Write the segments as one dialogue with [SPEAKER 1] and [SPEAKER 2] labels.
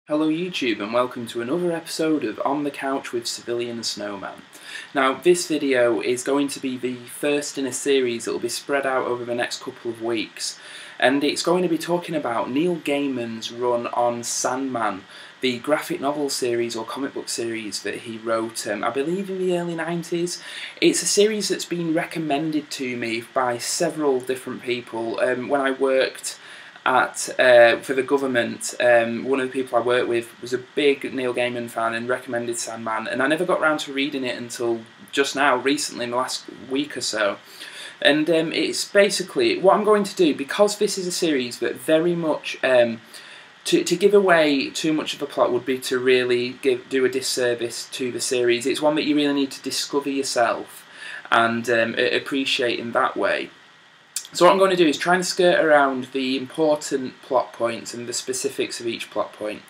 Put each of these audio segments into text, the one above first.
[SPEAKER 1] Hello YouTube and welcome to another episode of On the Couch with Civilian Snowman. Now this video is going to be the first in a series that will be spread out over the next couple of weeks, and it's going to be talking about Neil Gaiman's run on Sandman, the graphic novel series or comic book series that he wrote, I believe in the early 90s. It's a series that's been recommended to me by several different people. When I worked for the government, one of the people I worked with was a big Neil Gaiman fan and recommended Sandman, and I never got around to reading it until just now, recently, in the last week or so. And it's basically what I'm going to do, because this is a series that very much to give away too much of a plot would be to really do a disservice to the series. It's one that you really need to discover yourself and appreciate in that way. So what I'm going to do is try and skirt around the important plot points and the specifics of each plot point,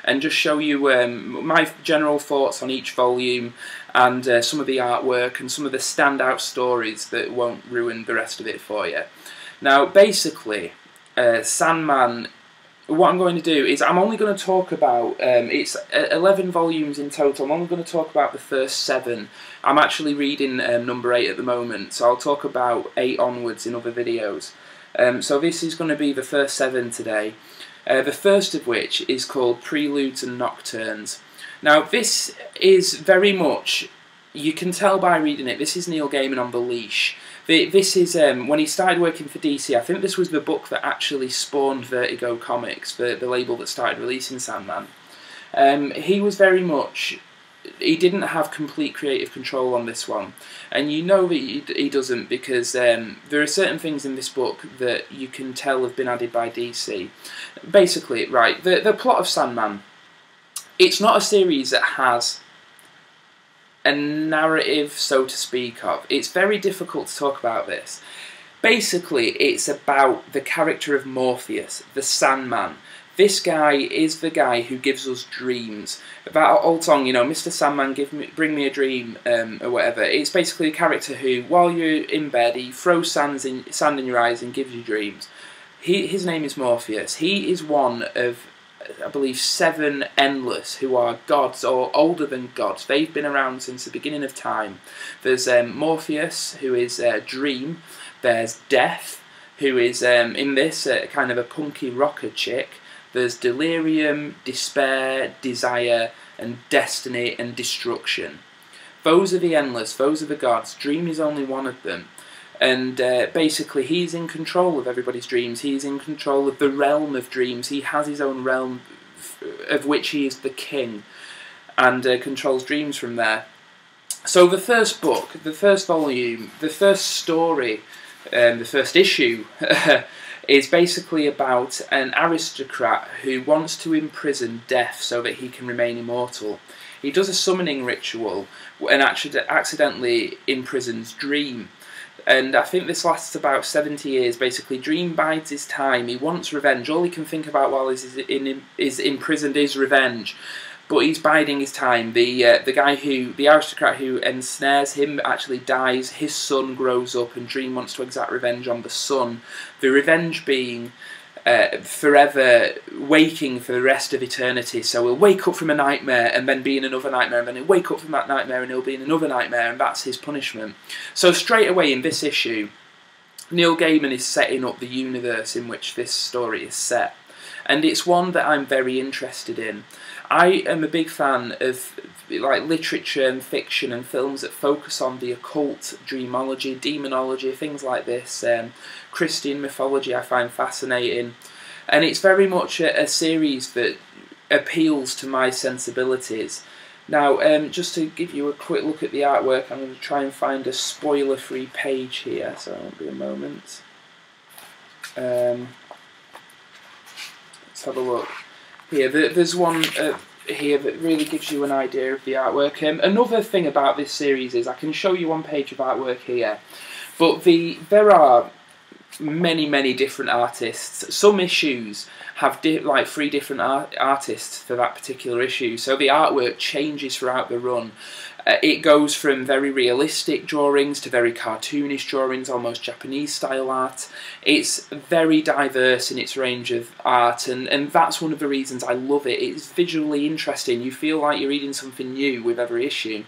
[SPEAKER 1] and just show you my general thoughts on each volume and some of the artwork and some of the standout stories that won't ruin the rest of it for you. Now basically, Sandman, what I'm going to do is I'm only going to talk about, it's 11 volumes in total. I'm only going to talk about the first 7. I'm actually reading number 8 at the moment, so I'll talk about 8 onwards in other videos. So this is going to be the first 7 today. The first of which is called Preludes and Nocturnes. Now this is very much, you can tell by reading it, this is Neil Gaiman on the leash. This is, when he started working for DC, I think this was the book that actually spawned Vertigo Comics, the label that started releasing Sandman. He was very much, he didn't have complete creative control on this one. And you know that he doesn't, because there are certain things in this book that you can tell have been added by DC. Basically, right, the plot of Sandman, it's not a series that has a narrative, so to speak of. It's very difficult to talk about this. Basically, it's about the character of Morpheus, the Sandman. This guy is the guy who gives us dreams. That old song, you know, Mr. Sandman, bring me a dream, or whatever. It's basically a character who, while you're in bed, he throws sand in your eyes and gives you dreams. His name is Morpheus. He is one of, I believe, 7 endless who are gods or older than gods. They've been around since the beginning of time. There's Morpheus, who is Dream. There's Death, who is in this kind of a punky rocker chick. There's Delirium, Despair, Desire, and Destiny and Destruction. Those are the endless. Those are the gods. Dream is only one of them. And basically he's in control of everybody's dreams. He's in control of the realm of dreams. He has his own realm of which he is the king, and controls dreams from there. So the first book, the first volume, the first story, the first issue is basically about an aristocrat who wants to imprison death so that he can remain immortal. He does a summoning ritual and accidentally imprisons Dream. And I think this lasts about 70 years. Basically, Dream bides his time. He wants revenge. All he can think about while he's imprisoned is revenge. But he's biding his time. The aristocrat who ensnares him actually dies. His son grows up, and Dream wants to exact revenge on the son. The revenge being forever waking for the rest of eternity. So he'll wake up from a nightmare and then be in another nightmare, and then he'll wake up from that nightmare and he'll be in another nightmare, and that's his punishment. So straight away in this issue, Neil Gaiman is setting up the universe in which this story is set, and it's one that I'm very interested in. I am a big fan of literature and fiction and films that focus on the occult, dreamology, demonology, things like this. Christian mythology I find fascinating, and it's very much a series that appeals to my sensibilities. Now, just to give you a quick look at the artwork, I'm going to try and find a spoiler-free page here, so it won't be a moment. Let's have a look. Here, there's one here that really gives you an idea of the artwork. Another thing about this series is I can show you one page of artwork here, but there are many different artists. Some issues have like 3 different artists for that particular issue, so the artwork changes throughout the run. It goes from very realistic drawings to very cartoonish drawings, almost Japanese style art. It's very diverse in its range of art, and that's one of the reasons I love it. It's visually interesting. You feel like you're reading something new with every issue,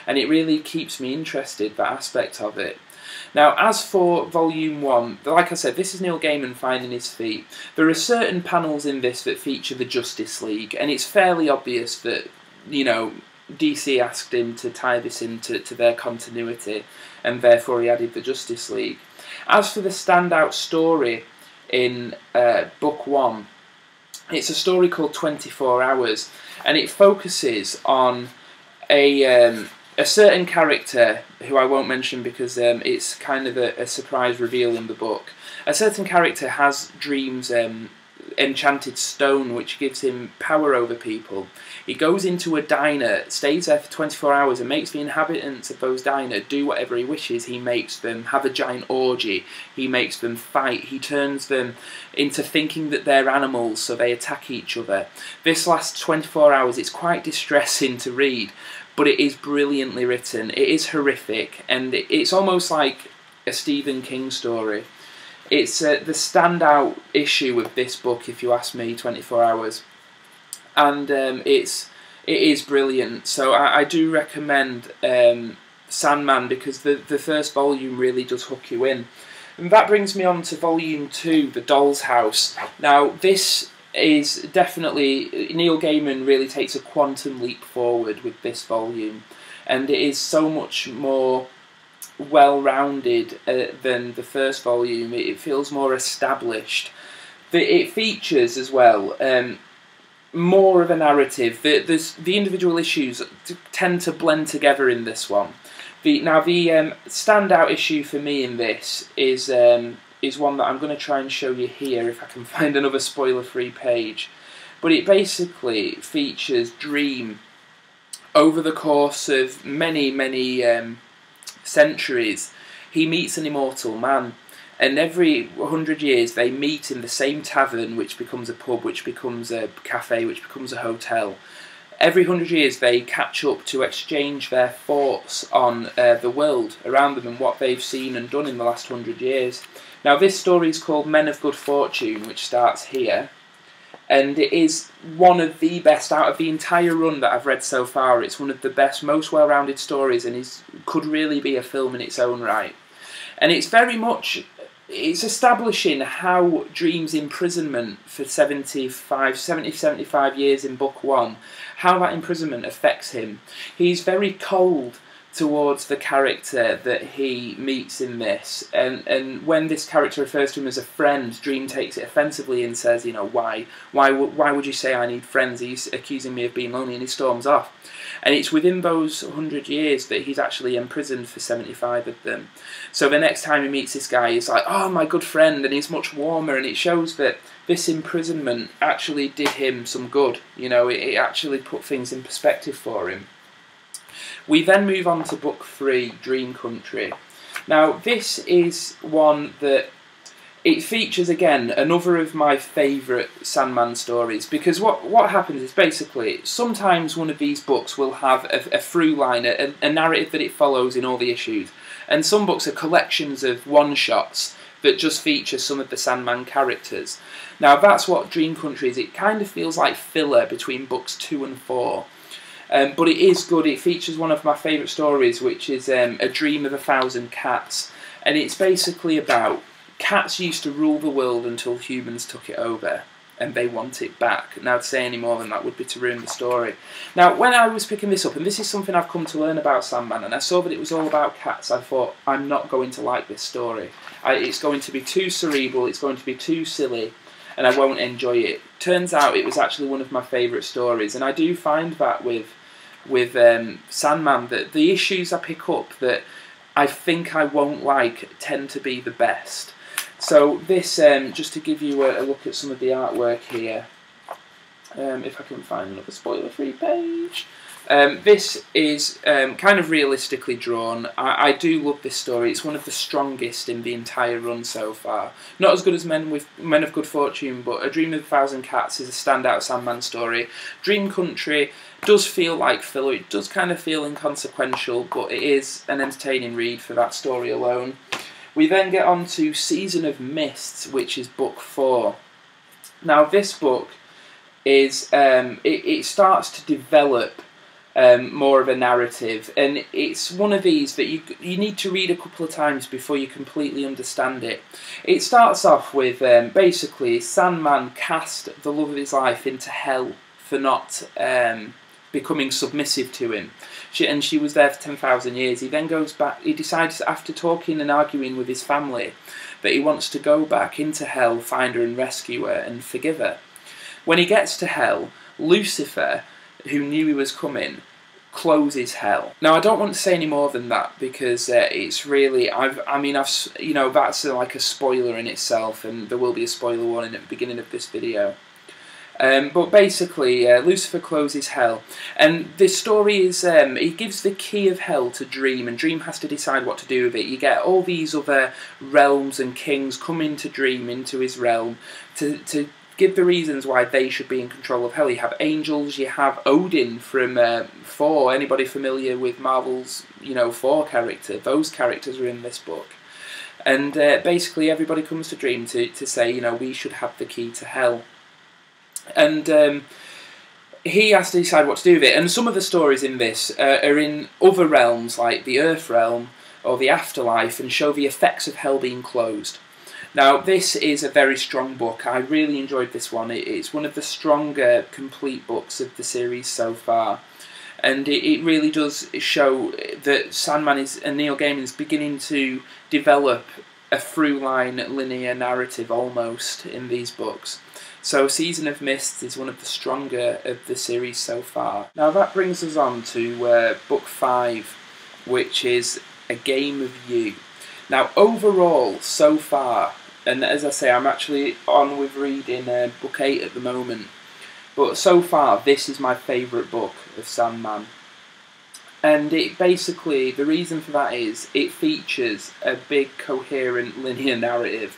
[SPEAKER 1] and it really keeps me interested, that aspect of it. Now, as for Volume 1, like I said, this is Neil Gaiman finding his feet. There are certain panels in this that feature the Justice League, and it's fairly obvious that, you know, DC asked him to tie this into their continuity, and therefore he added the Justice League. As for the standout story in Book 1, it's a story called 24 Hours, and it focuses on a certain character who I won't mention because it's kind of a surprise reveal in the book. A certain character has Dream's enchanted stone, which gives him power over people. He goes into a diner, stays there for 24 hours and makes the inhabitants of those diners do whatever he wishes. He makes them have a giant orgy, he makes them fight, he turns them into thinking that they're animals so they attack each other. This lasts 24 hours, it's quite distressing to read, but it is brilliantly written. It is horrific, and it's almost like a Stephen King story. It's the standout issue of this book, if you ask me, 24 Hours. And it is brilliant. So I do recommend Sandman, because the first volume really does hook you in. And that brings me on to Volume 2, The Doll's House. Now, this is definitely, Neil Gaiman really takes a quantum leap forward with this volume, and it is so much more well-rounded than the first volume. It feels more established. It features as well more of a narrative. The individual issues tend to blend together in this one. The standout issue for me in this is one that I'm going to try and show you here if I can find another spoiler-free page. But it basically features Dream over the course of many centuries. He meets an immortal man, and every 100 years they meet in the same tavern, which becomes a pub, which becomes a cafe, which becomes a hotel. Every 100 years they catch up to exchange their thoughts on the world around them and what they've seen and done in the last 100 years. Now, this story is called Men of Good Fortune, which starts here, and it is one of the best out of the entire run that I've read so far. It's one of the best, most well-rounded stories, and could really be a film in its own right. And it's very much, it's establishing how Dream's imprisonment for 75 years in Book 1, how that imprisonment affects him. He's very cold towards the character that he meets in this, and when this character refers to him as a friend, Dream takes it offensively and says, you know, why would you say I need friends? He's accusing me of being lonely, and he storms off. And it's within those 100 years that he's actually imprisoned for 75 of them. So the next time he meets this guy, he's like, oh, my good friend, and he's much warmer, and it shows that this imprisonment actually did him some good. You know, it actually put things in perspective for him. We then move on to Book 3, Dream Country. Now, this is one that it features, again, another of my favourite Sandman stories, because what happens is basically sometimes one of these books will have a through line, a narrative that it follows in all the issues, and some books are collections of one-shots that just feature some of the Sandman characters. Now, that's what Dream Country is. It kind of feels like filler between books 2 and 4. But it is good. It features one of my favourite stories, which is A Dream of 1,000 Cats. And it's basically about cats used to rule the world until humans took it over, and they want it back. Now, to say any more than that would be to ruin the story. Now, when I was picking this up, and this is something I've come to learn about Sandman, and I saw that it was all about cats, I thought, I'm not going to like this story. It's going to be too cerebral, it's going to be too silly, and I won't enjoy it. Turns out it was actually one of my favourite stories, and I do find that with Sandman, that the issues I pick up that I think I won't like tend to be the best. So this, just to give you a look at some of the artwork here, If I can find another spoiler-free page. This is kind of realistically drawn. I do love this story. It's one of the strongest in the entire run so far. Not as good as Men of Good Fortune, but A Dream of a Thousand Cats is a standout Sandman story. Dream Country does feel like filler. It does kind of feel inconsequential, but it is an entertaining read for that story alone. We then get on to Season of Mists, which is book 4. Now this book is it starts to develop more of a narrative, and it's one of these that you need to read a couple of times before you completely understand it. It starts off with basically Sandman cast the love of his life into hell for not becoming submissive to him, and she was there for 10,000 years. He then goes back. He decides, after talking and arguing with his family, that he wants to go back into hell, find her and rescue her and forgive her. When he gets to hell, Lucifer, who knew he was coming, closes hell. Now I don't want to say any more than that, because it's really, you know, that's like a spoiler in itself, and there will be a spoiler warning at the beginning of this video. But basically, Lucifer closes hell, and this story is, he gives the key of hell to Dream, and Dream has to decide what to do with it. You get all these other realms and kings come into Dream, into his realm, to give the reasons why they should be in control of hell. You have angels, you have Odin from Thor. Anybody familiar with Marvel's, you know, Thor character? Those characters are in this book. And basically everybody comes to Dream to say, you know, we should have the key to hell. And he has to decide what to do with it. And some of the stories in this are in other realms, like the Earth realm or the afterlife, and show the effects of hell being closed. Now, this is a very strong book. I really enjoyed this one. It's one of the stronger, complete books of the series so far. And it really does show that Sandman and Neil Gaiman is beginning to develop a through-line linear narrative almost in these books. So Season of Mists is one of the stronger of the series so far. Now that brings us on to book 5, which is A Game of You. Now overall, so far, and as I say, I'm actually on with reading book 8 at the moment, but so far this is my favourite book of Sandman. And it basically, the reason for that is it features a big coherent linear narrative,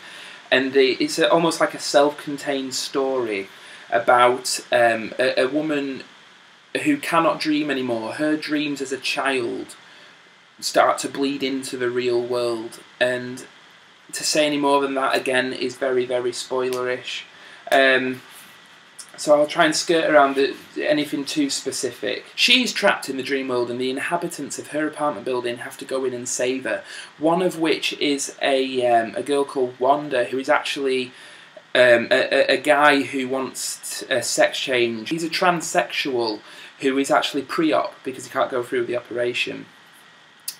[SPEAKER 1] and it's almost like a self-contained story about a woman who cannot dream anymore. Her dreams as a child start to bleed into the real world, and to say any more than that again is very, very spoilerish. So I'll try and skirt around anything too specific. She's trapped in the dream world, and the inhabitants of her apartment building have to go in and save her. One of which is a girl called Wanda, who is actually a guy who wants a sex change. He's a transsexual who is actually pre-op because he can't go through the operation.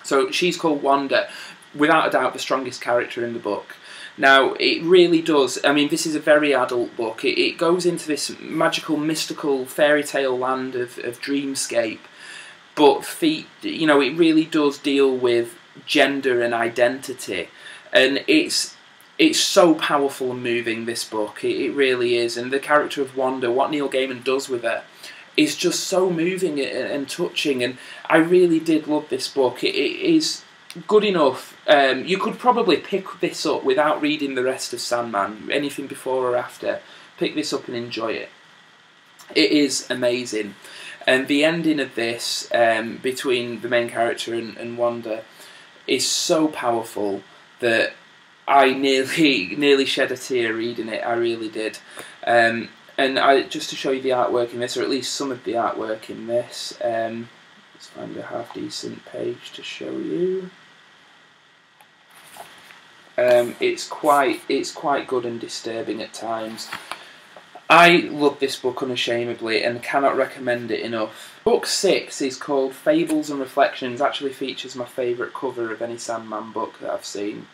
[SPEAKER 1] So she's called Wanda, without a doubt the strongest character in the book. Now, it really does, I mean, this is a very adult book. It goes into this magical, mystical, fairy tale land of dreamscape, but you know, it really does deal with gender and identity, and it's so powerful and moving, this book. It really is, and the character of Wanda, what Neil Gaiman does with her, is just so moving and touching, and I really did love this book. It is good enough. You could probably pick this up without reading the rest of Sandman, anything before or after. Pick this up and enjoy it. It is amazing. And the ending of this, between the main character and Wanda, is so powerful that I nearly shed a tear reading it. I really did. And just to show you the artwork in this, or at least some of the artwork in this, let's find a half-decent page to show you. It's quite good and disturbing at times. I love this book unashamedly and cannot recommend it enough. Book 6 is called Fables and Reflections. Actually features my favourite cover of any Sandman book that I've seen.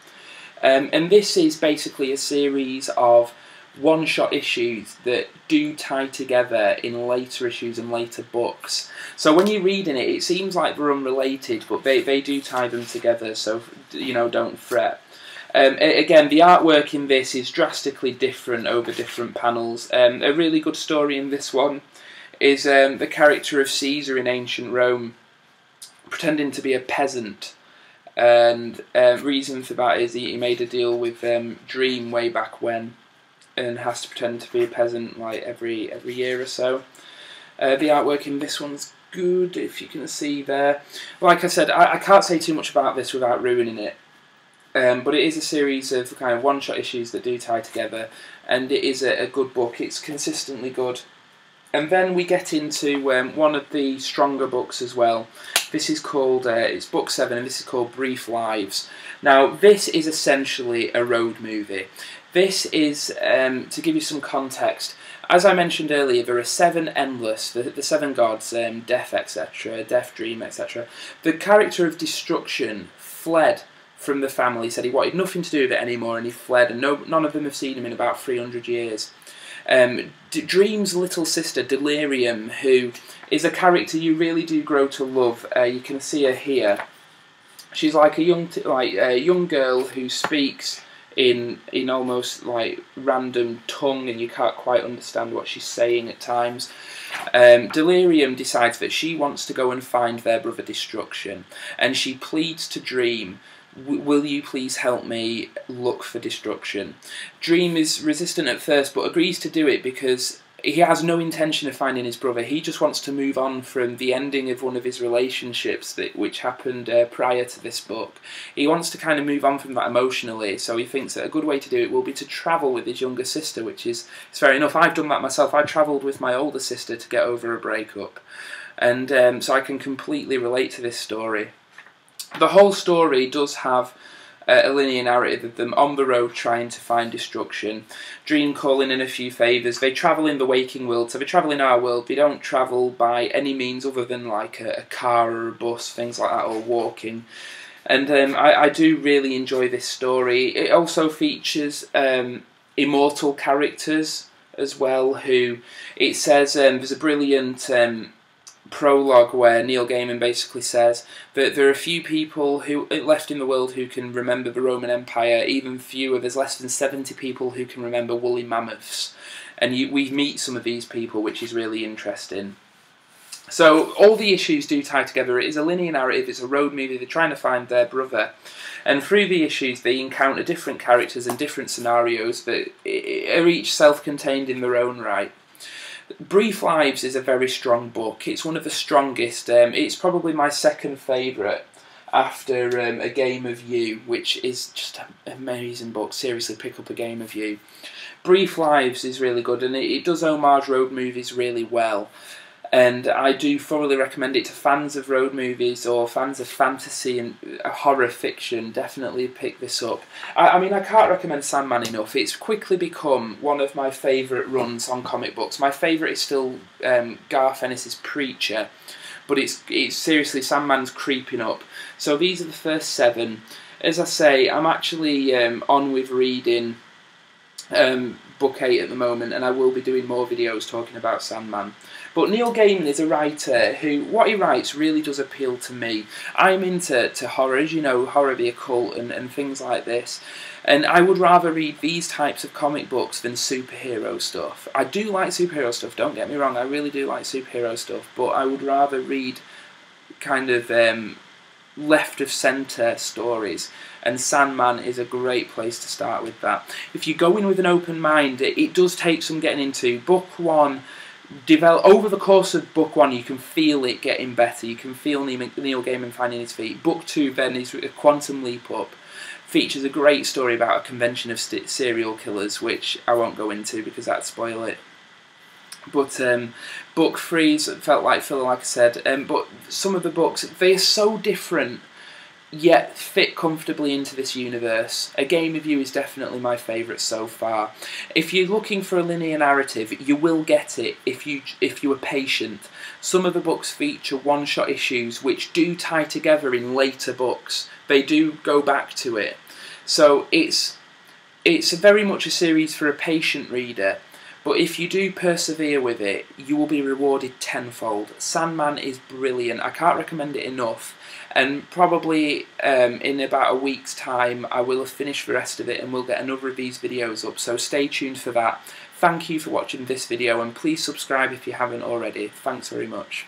[SPEAKER 1] And this is basically a series of one-shot issues that do tie together in later issues and later books. So when you're reading it, it seems like they're unrelated, but they do tie them together, so, you know, don't fret. Again, the artwork in this is drastically different over different panels. A really good story in this one is the character of Caesar in ancient Rome pretending to be a peasant, and reason for that is he made a deal with Dream way back when, and has to pretend to be a peasant like every year or so. The artwork in this one's good, if you can see there. Like I said, I can't say too much about this without ruining it, but it is a series of kind of one-shot issues that do tie together, and it is a good book. It's consistently good. And then we get into one of the stronger books as well. This is called, it's book 7, and this is called Brief Lives. Now, this is essentially a road movie. This is, to give you some context, as I mentioned earlier, there are 7 endless, the 7 gods, death, etc., death, dream, etc. The character of Destruction fled from the family, said he wanted nothing to do with it anymore, and he fled, and none of them have seen him in about 300 years. Dream's little sister, Delirium, who is a character you really do grow to love. You can see her here. She's like a young girl who speaks in almost like random tongue, and you can't quite understand what she's saying at times. Delirium decides that she wants to go and find their brother Destruction, and she pleads to Dream, will you please help me look for Destruction? Dream is resistant at first, but agrees to do it because he has no intention of finding his brother. He just wants to move on from the ending of one of his relationships which happened prior to this book. He wants to kind of move on from that emotionally, so he thinks that a good way to do it will be to travel with his younger sister, which is fair enough. I've done that myself. I travelled with my older sister to get over a breakup, and so I can completely relate to this story. The whole story does have a linear narrative of them on the road trying to find Destruction. Dream calling in a few favours. They travel in the waking world, so they travel in our world. They don't travel by any means other than like a car or a bus, things like that, or walking. And I do really enjoy this story. It also features immortal characters as well, who it says there's a brilliant prologue where Neil Gaiman basically says that there are few people who left in the world who can remember the Roman Empire, even fewer. There's less than 70 people who can remember woolly mammoths, and we meet some of these people, which is really interesting. So all the issues do tie together. It is a linear narrative, it's a road movie, they're trying to find their brother, and through the issues they encounter different characters and different scenarios that are each self-contained in their own right. Brief Lives is a very strong book. It's one of the strongest. It's probably my second favourite after A Game of You, which is just an amazing book. Seriously, pick up A Game of You. Brief Lives is really good, and it does homage road movies really well. And I do thoroughly recommend it to fans of road movies or fans of fantasy and horror fiction. Definitely pick this up. I mean, I can't recommend Sandman enough. It's quickly become one of my favourite runs on comic books. My favourite is still Garth Ennis's Preacher, but it's seriously, Sandman's creeping up. So these are the first 7. As I say, I'm actually on with reading book 8 at the moment, and I will be doing more videos talking about Sandman. But Neil Gaiman is a writer who, what he writes really does appeal to me. I'm into horror, as you know, horror, the occult and things like this. And I would rather read these types of comic books than superhero stuff. I do like superhero stuff, don't get me wrong, I really do like superhero stuff, but I would rather read kind of left of centre stories, and Sandman is a great place to start with that. If you go in with an open mind, it does take some getting into. Book 1, over the course of book 1 you can feel it getting better, you can feel Neil Gaiman finding his feet. Book 2 then is a quantum leap up, features a great story about a convention of serial killers, which I won't go into because that'd spoil it. But book 3 felt like filler, like I said, but some of the books, they are so different yet fit comfortably into this universe. A Game of You is definitely my favourite so far. If you're looking for a linear narrative, you will get it if you are patient. Some of the books feature one-shot issues which do tie together in later books. They do go back to it. So it's very much a series for a patient reader. But if you do persevere with it, you will be rewarded tenfold. Sandman is brilliant. I can't recommend it enough. And probably in about a week's time, I will have finished the rest of it and we'll get another of these videos up. So stay tuned for that. Thank you for watching this video, and please subscribe if you haven't already. Thanks very much.